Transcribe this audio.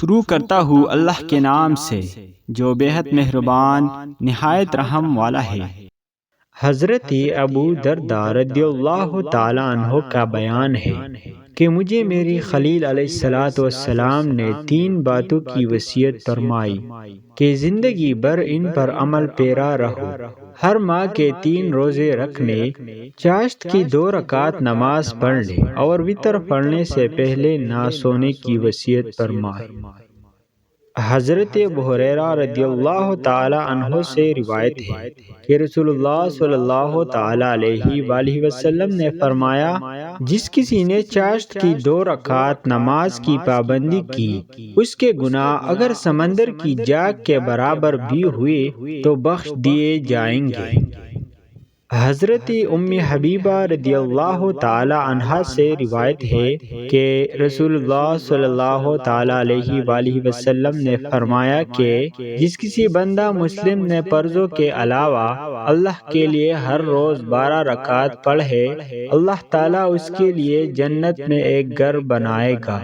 شروع کرتا ہوں اللہ کے نام سے جو بےحد مہربان نہایت رحم والا ہے۔ حضرت ابو درداء رضی اللہ تعالیٰ عنہ کا بیان ہے کہ مجھے میری خلیل علیہ السلام نے 3 باتوں کی وصیت فرمائی کہ زندگی بھر ان پر عمل پیرا رہو۔ ہر ماہ کے 3 روزے رکھنے، چاشت کی 2 رکعت نماز پڑھنے اور وتر پڑھنے سے پہلے نہ سونے کی وصیت فرمائی۔ حضرت ابو ہریرہ رضی اللہ تعالی عنہ سے روایت ہے کہ رسول اللہ صلی اللہ تعالی علیہ وآلہ وسلم نے فرمایا، جس کسی نے چاشت کی 2 رکعت نماز کی پابندی کی، اس کے گناہ اگر سمندر کی جاگ کے برابر بھی ہوئے تو بخش دیے جائیں گے۔ حضرت ام حبیبہ رضی اللہ تعالی عنہا سے روایت ہے کہ رسول اللہ صلی اللہ تعالی علیہ وآلہ وسلم نے فرمایا کہ جس کسی بندہ مسلم نے فرضوں کے علاوہ اللہ کے لیے ہر روز 12 رکعت پڑھے، اللہ تعالیٰ اس کے لیے جنت میں ایک گھر بنائے گا۔